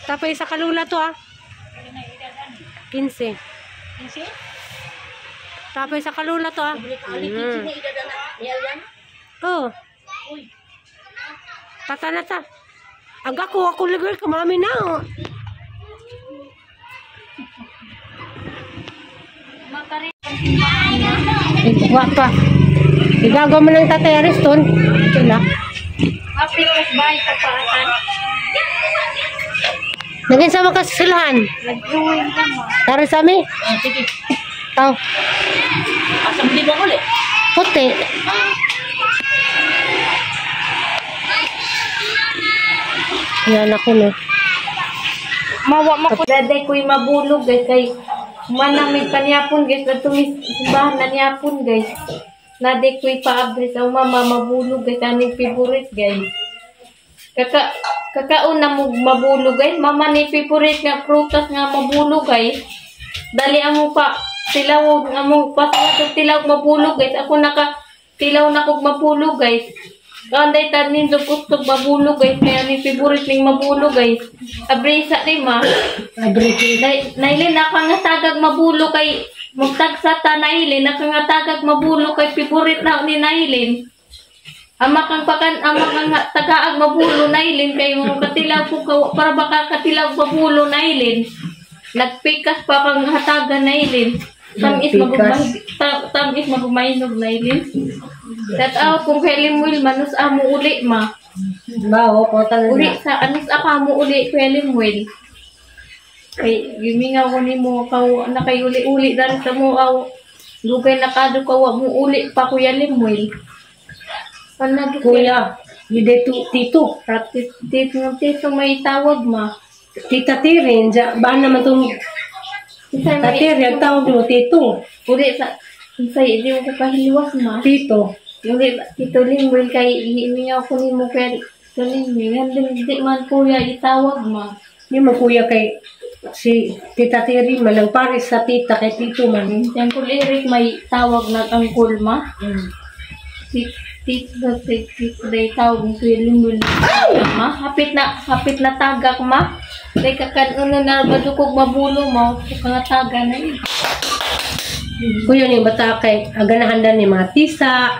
Tapay sa kalula to 15. 15? Tapay sa kalula to Oh. Tata na ta. Aga ko ako ligay kamami na Wag pa. Igagaw mo ng Tatay Ariston. Ito na. Happiness ba ito paasan? Naging sama ka sa silahan. Nag-join lang mo. Tara sa amin. Sige. Tao. Asam di ba ulit? Puti. Yan ako no. Mawa ko. Daday ko'y mabulog guys. Kay manamig panyapon guys. Natumis simbahan na niyapon guys. Naday ko'y paabris. Ang mama mabulog guys. Aming favorite guys. Kakauna mo mabulog guys. Mama ni favorite nga prutas nga mabulog guys. Dali amo pa tilaw amo pa sa tilaw mabulog guys. Ako naka tilaw na kog mabulog guys. Kanday tanin do pustog mabulog guys. Kaya ni favorite ning mabulog guys. Abrisa ni ma. Abrisa. Nailin naka nga tagag mabulog kay magtagsa ta nailin naka nga tagag mabulog kay favorite na ni nailin. Ama kang tagaag mabulo nailin kay mo katilaw ko para baka katilaw mabulo nailin. Nagpikas pa kang hatagan nailin. Tamis magumainog nailin. Tataw kung Helimwil manus amo uli ma. Bao ko tanong. Uli sa anus aka mo uli Helimwil. Kay gimingaw ko nimo kaw nakayuli-uli dan sa mo aw lugay nakado kaw mo uli pa ko Helimwil. Kuya, tito. Tito may tawag ma. Tita Tirin, ba naman itong Tita Tirin, tawag mo, tito. Uli sa hindi mo kapahiliwas ma. Tito. Uli, Tito Limwil, kay iimingaw ko ni mo kay Tito Limwil. Hindi man kuya itawag ma. Hindi man kuya kay si Tita Tirin, manang pares sa tita kay tito man. Yung kulirik may tawag na angkol ma. Tito day tawag mo kuya Limwil. Ma, hapit na tagak ma. Kay kakano na badukog mabulo mo, kung taga na yun. Kuya ni bata kay aganahan ni mga tisa,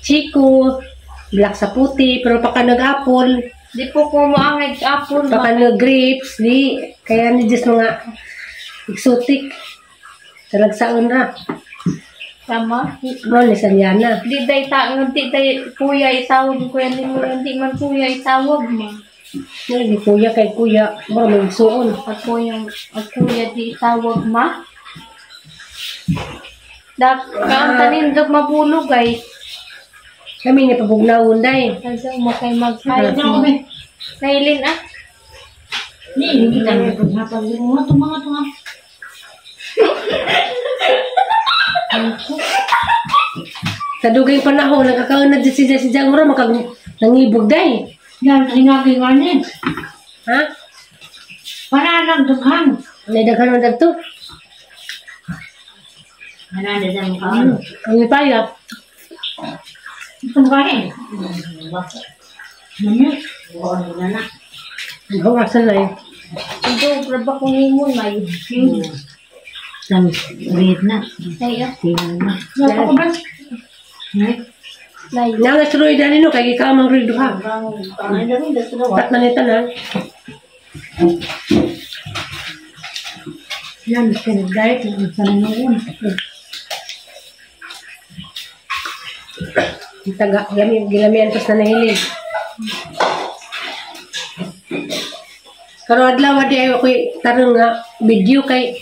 chico, black sa puti, pero pagka nag-apple, di po ko maangay apple pagka nag-grapes, di, kaya ni just mga exotic. Talagsaon na. Tama? No, ni Saliana. Di day kuya itawag ko yan, hindi man kuya itawag mo. Hindi kuya kay kuya, ba may suon. Ako kuya di itawag ma. Kaan tanindog mabulog guys. Kami ni pabugnawon day. Kasi mo kay mag-ayos mo. Nailin Hindi na paghatag mo mga tunga. Sa dugay panahon nakakaon na si Jang Mura nangibog day. Yan, inagay nga niya. Ha? Pananang dughan. May daghan ang dagto. Pananang dughan. Ang ipayap. Itong kain. Ano? Ang hawasan na yun. Ito, graba kong imon na yun. Read na. Kaya. Napa ko ba? Nangas Roy dali no kay kamang read ha. Tat na nito na. Yan pinagdait sa noon. Taga gilamian tas na nahilig. Karo adlaw di ayo koy tarong nga video kay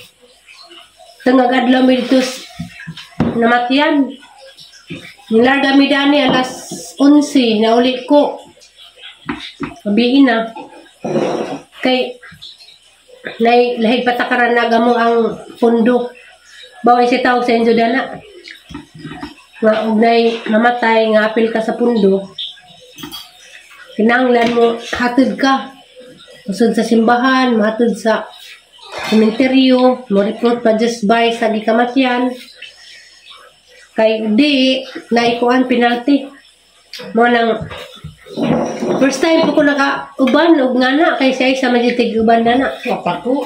tengah adlaw mi ditos namatian. Nilarga mi dani alas 11 na uli ko. Sabihin na. Kay lahig patakaran na gamo ang pundo. Baway si tao sa inyo dana. Nga ugnay namatay nga apil ka sa pundo. kinahanglan mo hatod ka. Usod sa simbahan, mahatod sa sementeryo, mo report pa just by sa gikamatyan. Kay di, naikuan penalty. Mo lang, first time ko naka-uban, ug nga na, kay siya isa majitig uban na na. Wapa ko.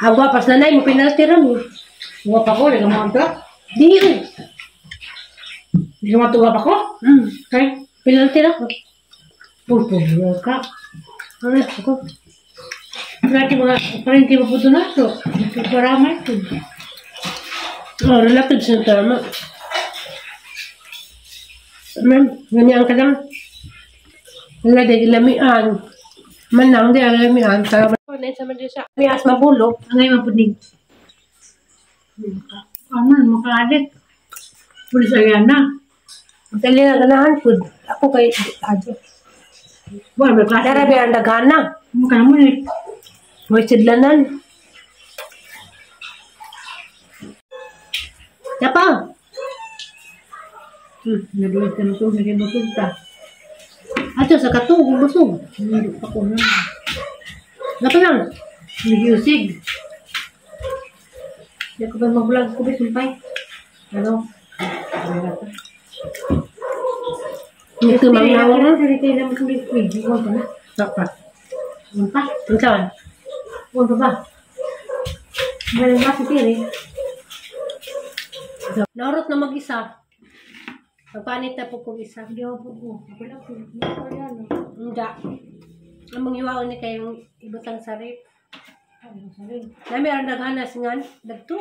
Agwa, pas nanay mo penalty ram. Wapa ko, hindi ka maunta. Di, Hindi ka matuwa pa ko. kay, penalty na. Pulpo, ka. Ano ako? Berarti mga parang hindi mo po ito na ito. Paramay ito. Oh, relapid sa tama. Ma'am, ganyan ka lang. Wala di lamian. Manang di lamian. Kaya man sa man siya. May asma bulo. Angay mapunig. Ano, makaalit. Pulis ayan na. Dali na ganahan food. Ako kay Adjo. Buwan, may klase. Dara biya ang daghana. Mukha mo eh. May sidlanan. Yapa. Nadulit ka na ito. Hindi mo ito ta. Ato sa katog. Busog. Hindi pa ko na. Dapat lang. Nag-usig. Hindi ko ba mag-vlog ko ba sumpay? Ano? Ito mang nawa mo. Hindi lang mo kulit ko eh. Hindi ko na. Dapat. Unta? Ang saan? Unta ba? Meron ba si Tiri? Naurot na mag-isa. Nagpanit na po kong isa. Hindi ako po. Ako lang po. Hindi ko yan. Hindi. Ang mangyawaon ni kayong ibutang sarip. Ano sa rin? Na meron naghanas ngan. Dagto.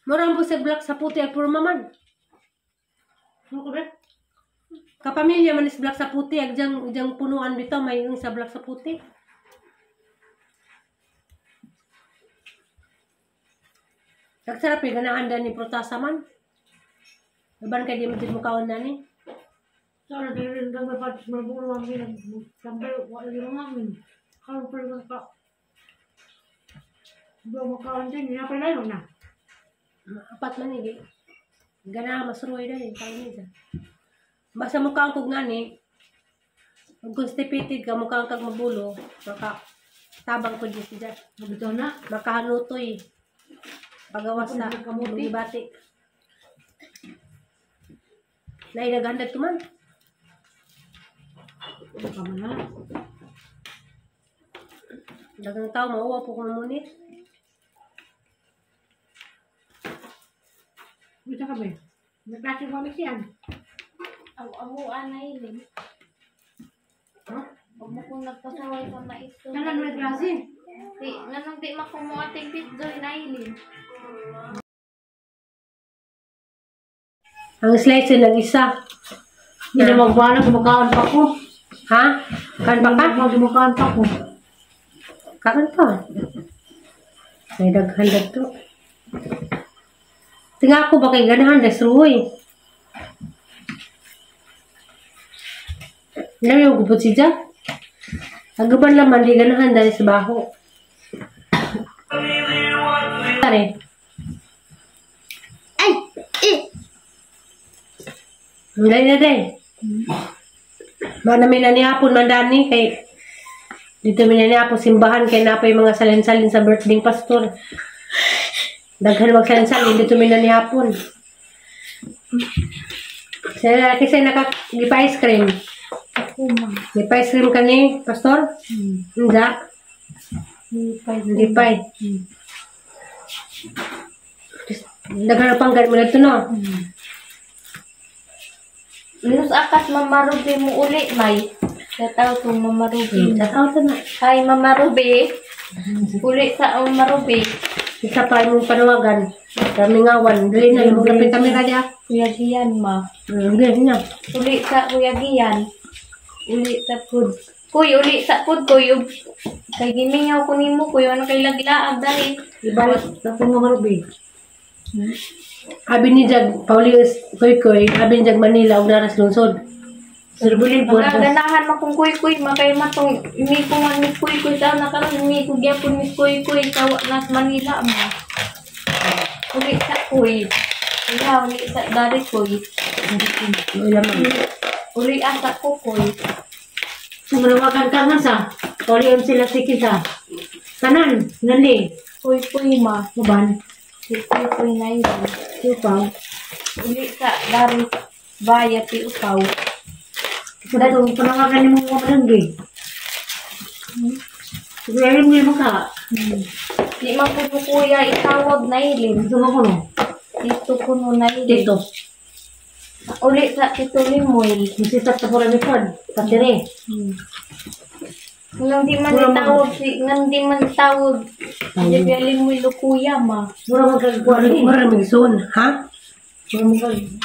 Murang po sa black sa puti at puro maman. Ano ko ba? Kapamilya man is black sa puti. Agjang punuan bitaw may yung sa black sa puti. Nagsarap yung ganahan dyan ni protasa man. Laban kay di mo kaon na ni. Sana di rin daw dapat mabulo ang bilang. Sampai wala rin namin. Kalau perlu ka. Belum makawan din. Hindi na pala yun na. Apat man ni. Ganahan masruoy na rin. Basta mukha ang kog nga ni. Pag constipated ka, mukha ang kag mabulo. Maka tabang ko dyan siya. Mabito na. Makahanutoy. Pagawas sa Kamuti. bati. Nainaghandag ko man. Ano ka man na? Dagang tao, mauwa po kung munit. Bisa ka ba? May klase mo siyan. Amuan na ilin. Ha? Huwag mo kung nagpasaway ka na ito. Kanan may klase. Di, nanong di makumuating pitzoy na ilin. Ang slice yun ng isa. Hindi na magbuhala. Kumakawan pa ko. Ha? Kan pa ka? Kumakawan pa ko. Kakan pa. May daghandag to. Tinga ako ba kay ganahan, desruoy. Alam yung gubot si Jack. Agaban laman, di ganahan dahil sa baho. Tari. Ay! Hindi na din. Ba namin na niyapon mandani kay dito min na po simbahan kay napay mga salin-salin sa birthday pastor. Daghan mag salin-salin dito min na niyapon. Kasi naka-gipa-ice cream. Gipa-ice cream kani, pastor? Hindi. Gipay. Daghan pang ganit mo na ito, no? Minus akas mamarubi mo uli, may. Tataw itong mamarubi. Tataw ito na. Ay, mamarubi. Uli sa mamarubi. Isa pa yung panawagan. Kami ngawan. Dali na yung lapit kami radya. Kuya Gian, ma. Dali na. Uli sa Kuya Gian. Uli sa food. Kuy, uli sa food, kuy. Kay gimingaw ko nimo, kuy. Ano kay laglaag dahil. Ibalik na po mga rubi. Abi ni Jag, Paulius, Koy, abi ni Jag Manila, ug naras lungsod. Sirbulin po. Mga ganahan mo kung kuy-kuy, makay matong imi ko man ni kuy-kuy sa nakaroon, imi ko gyapon ni kuy-kuy sa nas Manila mo. Uli sa kuy. Ikaw, uli sa dari ko. Wala man. Uli asa ko ko. Sa manawagan ka nga sa. Kaliyon sila sikisa. Kanan, nali. Puy ma. Maban. Puy na yun. Sipaw. Uli sa dari bayat ti usaw. Sa itong panawagan ni mga malanggi. Siguro mo yung maka. Di man ko po kuya itawag na ilin. Gusto mo ko no? Dito ko no na ilin. Dito. Uli sa Tito Limoy. Masitat sa pura ni Ford. Patire. Nang di man itawag si, nang di man itawag. Di ba Limoy lo kuya ma. Mura magkagawa rin. Maraming zone, ha? Mura magkagawa.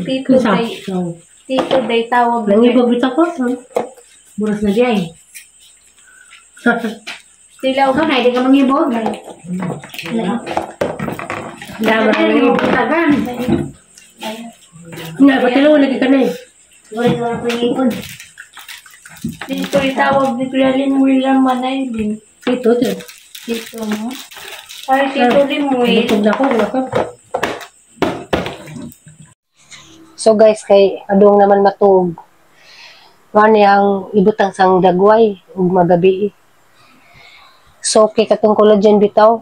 Tito day, Tito day tawag. Nangibog ito ko. Muras na di ay. Sila Ikaw na, hindi ka mangibog. Dama Ay, rin. mo putagan. Nga, patilaw lagi ka na eh. Wala ko yung ipon. Dito itawag ni Kuya Limoy lang man na ilin. Ito, ito. Dito mo. Ay, Tito Limoy. Bukog na ko, nako. So guys, kay adong naman matug. Mani ang ibutang sang dagway ug magabi. So kay katong collagen bitaw.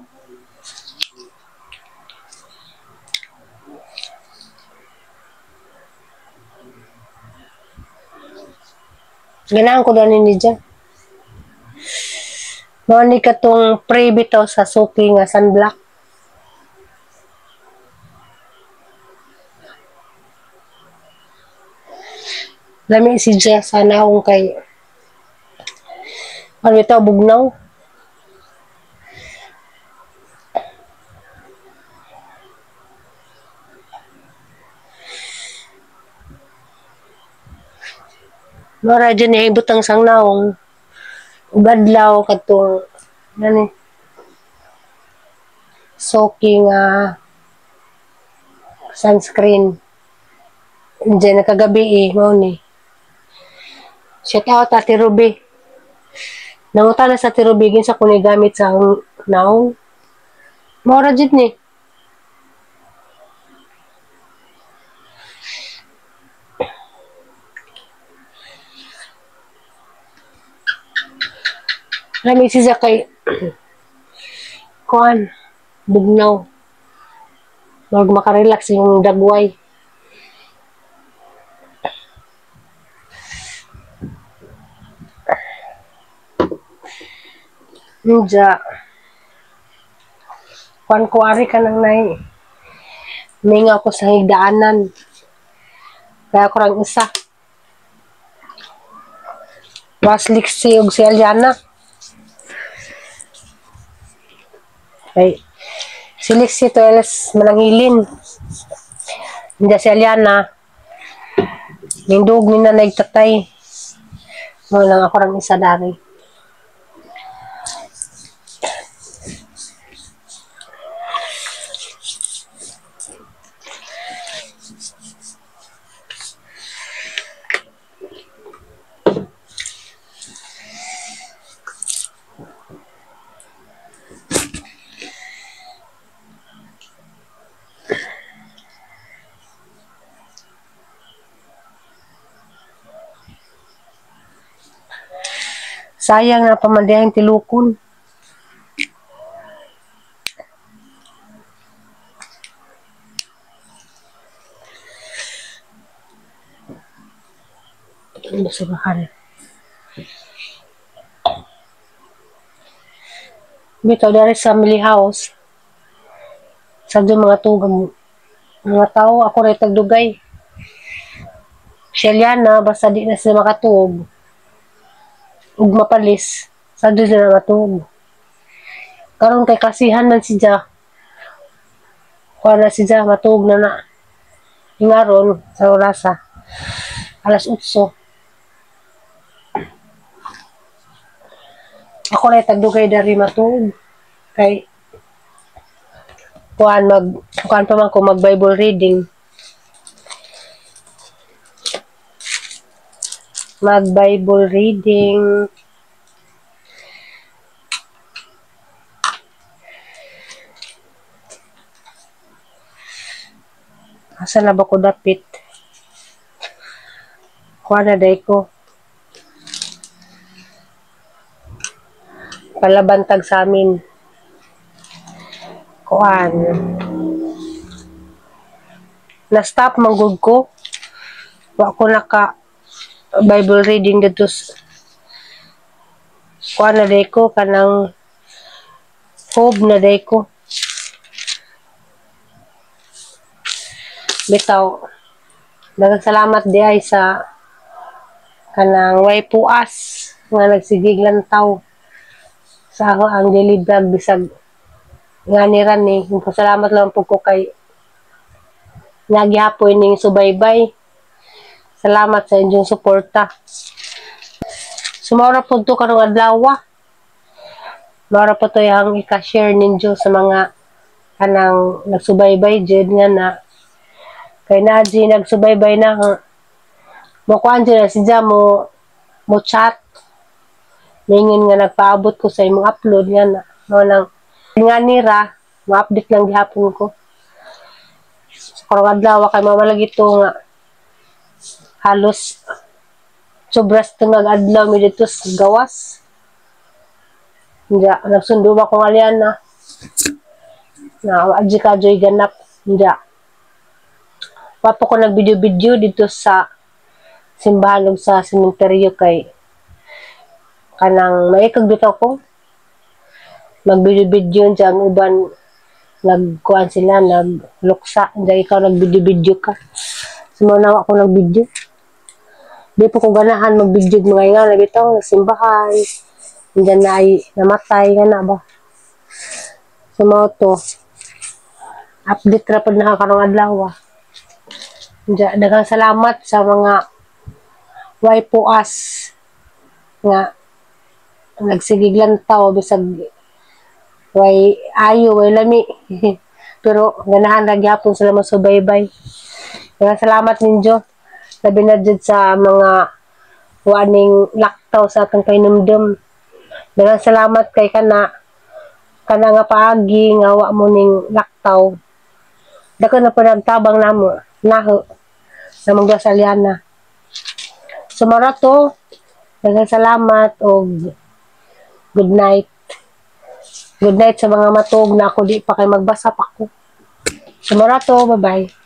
Ganahan ko dani ni dyan. Mani katong pre bitaw sa suki nga sunblock. Lami si Jess sana akong kay ano ito, bugnaw. Mara dyan eh, butang sang naong ugadlaw katong nani soaking sunscreen. Diyan nakagabi eh, mo ni. Shout out Ate Ruby. Nanguta na sa Ate Ruby, sa kuni gamit sa naong. Mora dyan ni. Rami siya kay kuan, bugnaw. Huwag makarelax yung dagway. Nja. Kuan ko ari ka nang nay. Minga ko sa higdaanan. Kaya ko rang isa. Waslik si og si Aliana. Ay, si Lixie to elas manangilin. Hindi si Aliana. Nindog ni na nagtatay. Mo lang ako rang isa dari. Sayang na pamandayang tilukon. Ano sa bahal? Bitaw dari sa family house. Sa doon mga tugam. Mga tao, ako rin tagdugay. Sheliana, basta di na sila makatuog. Ug mapalis sa doon na matug. Karon kay kasihan man si Ja. Kuha na si Ja, matug na na. Ingaron sa orasa. Alas 8. Ako na tagdugay dari matug. Kay kuhaan pa man ko mag Bible reading. Mag-Bible reading. Asa na ba ko dapit? Kuha na day ko. Palabantag sa amin. Kuhaan. Na-stop manggod ko. Wa ko naka Bible reading dito. Kuhaan na day ko. Kanang hope na day ko. Bitaw. Nagsalamat di ay sa kanang way puas nga nagsigig lantaw sa ako ang daily vlog bisag nga ni Rani. Salamat lang po ko kay nagyapoy ning subaybay. Salamat sa inyong suporta. Sumara po to karong adlaw. Mara po to yung ika-share ninyo sa mga kanang nagsubaybay jud nga na kay Naji nagsubaybay na mo kuan dyan si Ja mo chat ningin nga nagpaabot ko sa imong upload nga na mo nang nga nira mo update lang gihapon ko karong adlaw kay mamalagi to nga halos sobras tungag adlaw mi dito sa gawas nga nagsundo ba kong alian na adji ka joy ganap nga Papo ko nag-video-video dito sa simbahan sa sementeryo kay kanang maikag bitaw ko. Mag-video-video dyan uban nagkuhan sila, nagluksa. Dahil ikaw nag-video-video ka. Sumuna ako nag-video. Di po ko ganahan mag-video mga nga na bitaw, simbahan. Diyan na ay namatay nga na ba. Sumaw to. Update na po nakakarong adlaw. Daghang salamat sa mga way puas nga nagsigiglan tao bisag way ayo way lami pero ganahan ra gyapon sila masubaybay. Daghang salamat ninyo labi na jud sa mga waning laktaw sa atong painumdum. Daghang salamat kay kana nga paagi nga wa mo ning laktaw. Dako na po nagtabang namo naho sa mga saliana. Sumara to, daghang salamat o good night. Good night sa mga matog na ako di pa kay magbasa pa ko. Sumara to, bye-bye.